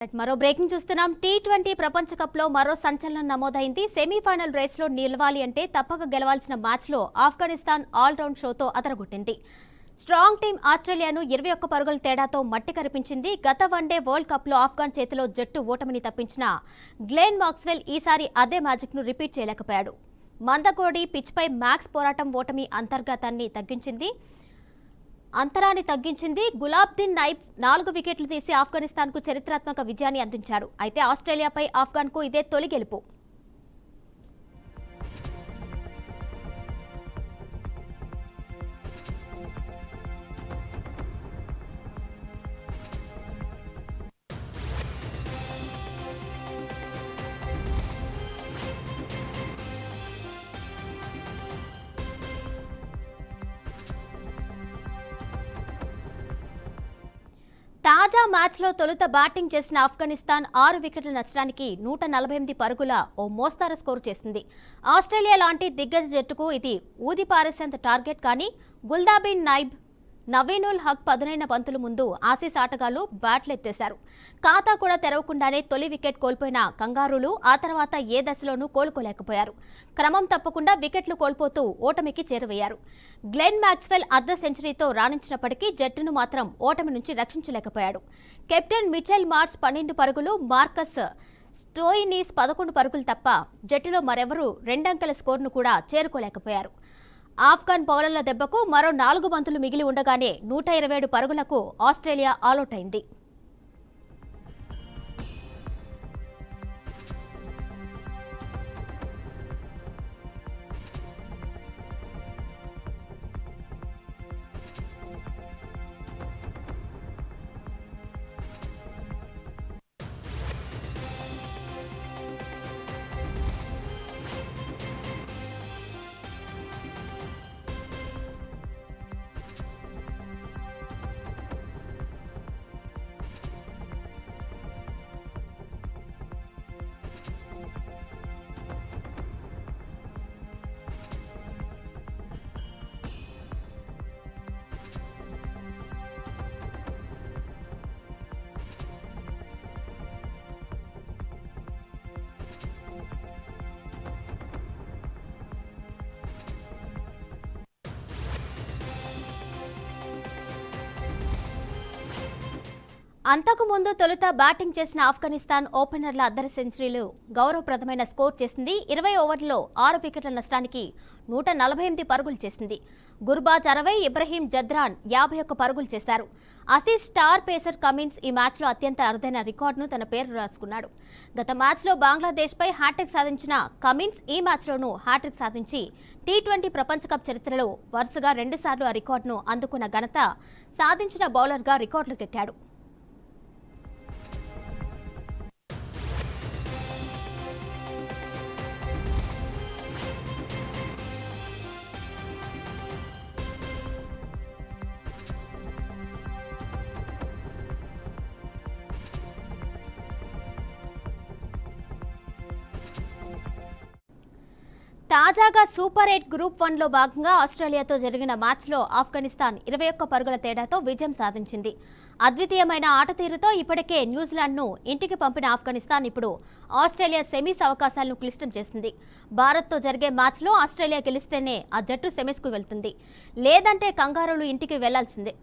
మరో బ్రేకింగ్ చూస్తున్నాం. టీ20 ప్రపంచ కప్ లో మరో సంచలనం నమోదైంది. సెమీఫైనల్ రేస్ లో నిలవాలి అంటే తప్పక గెలవాల్సిన మ్యాచ్ లో ఆఫ్ఘనిస్తాన్ ఆల్రౌండ్ షోతో అదరగొట్టింది. స్ట్రాంగ్ టీం ఆస్ట్రేలియాను 21 పరుగుల తేడాతో మట్టి కరిపించింది. గత వన్డే వరల్డ్ కప్ లో ఆఫ్ఘన్ చేతిలో జట్టు ఓటమిని తప్పించిన గ్లెన్ మాక్స్వెల్ ఈసారి అదే మ్యాజిక్ ను రిపీట్ చేయలేకపోయాడు. మందకోడి పిచ్ పై మ్యాక్స్ పోరాటం ఓటమి అంతరాన్ని తగ్గించింది. గులాబ్దీన్ నైబ్ 4 వికెట్లు తీసి ఆఫ్ఘనిస్తాన్ కు చరిత్రాత్మక విజయాన్ని అందించాడు. అయితే ఆస్ట్రేలియాపై ఆఫ్ఘన్ కు ఇదే తొలి గెలుపు. తాజా మ్యాచ్లో తొలుత బ్యాటింగ్ చేసిన ఆఫ్ఘనిస్తాన్ 6 వికెట్ల నష్టానికి 148 పరుగుల ఓ మోస్తరు స్కోరు చేసింది. ఆస్ట్రేలియా లాంటి దిగ్గజ జట్టుకు ఇది ఊదిపారేసేంత టార్గెట్. కానీ గుల్దాబిన్ నైబ్, నవీనుల్ హక్ పదునైన బంతుల ముందు ఆసీస్ ఆటగాళ్లు బ్యాట్లెత్తేశారు. ఖాతా కూడా తెరవకుండానే తొలి వికెట్ కోల్పోయిన కంగారూలు ఆ తర్వాత ఏ దశలోనూ కోలుకోలేకపోయారు. క్రమం తప్పకుండా వికెట్లు కోల్పోతూ ఓటమికి చేరువయ్యారు. గ్లెన్ మాక్స్వెల్ అర్ధ సెంచరీతో రాణించినప్పటికీ జట్టును మాత్రం ఓటమి నుంచి రక్షించలేకపోయాడు. కెప్టెన్ మిచెల్ మార్ష్ 12 పరుగులు, మార్కస్ స్టోయినిస్ 11 పరుగులు తప్ప జట్టులో మరెవరూ రెండంకెల స్కోర్ను కూడా చేరుకోలేకపోయారు. ఆఫ్ఘన్ బౌలర్ల దెబ్బకు మరో 4 బంతులు మిగిలి ఉండగానే 127 పరుగులకు ఆస్ట్రేలియా ఆలౌట్ అయింది. అంతకుముందు తొలుత బ్యాటింగ్ చేసిన ఆఫ్ఘనిస్తాన్ ఓపెనర్ల అర్ధ సెంచరీలు గౌరవప్రదమైన స్కోర్ చేసింది. 20 ఓవర్లలో 6 వికెట్ల నష్టానికి 148 పరుగులు చేసింది. గుర్బాజ్ 60, ఇబ్రహీం జద్రాన్ 51 పరుగులు చేశారు. ఆసీస్ స్టార్ పేసర్ కమిన్స్ ఈ మ్యాచ్లో అత్యంత అరుదైన రికార్డును తన పేరు రాసుకున్నాడు. గత మ్యాచ్లో బంగ్లాదేశ్పై హ్యాట్రిక్ సాధించిన కమిన్స్ ఈ మ్యాచ్లోనూ హ్యాట్రిక్ సాధించి టీ20 ప్రపంచ కప్ చరిత్రలో వరుసగా 2 సార్లు ఆ రికార్డును అందుకున్న ఘనత సాధించిన బౌలర్గా రికార్డులకెక్కాడు. తాజాగా సూపర్ 8 గ్రూప్ 1లో భాగంగా ఆస్ట్రేలియాతో జరిగిన మ్యాచ్లో ఆఫ్ఘనిస్తాన్ 21 పరుగుల తేడాతో విజయం సాధించింది. అద్వితీయమైన ఆట తీరుతో ఇప్పటికే న్యూజిలాండ్ను ఇంటికి పంపిన ఆఫ్ఘనిస్తాన్ ఇప్పుడు ఆస్ట్రేలియా సెమీస్ అవకాశాలను క్లిష్టం చేసింది. భారత్తో జరిగే మ్యాచ్లో ఆస్ట్రేలియా గెలిస్తేనే ఆ జట్టు సెమీస్కు వెళ్తుంది. లేదంటే కంగారూలు ఇంటికి వెళ్లాల్సిందే.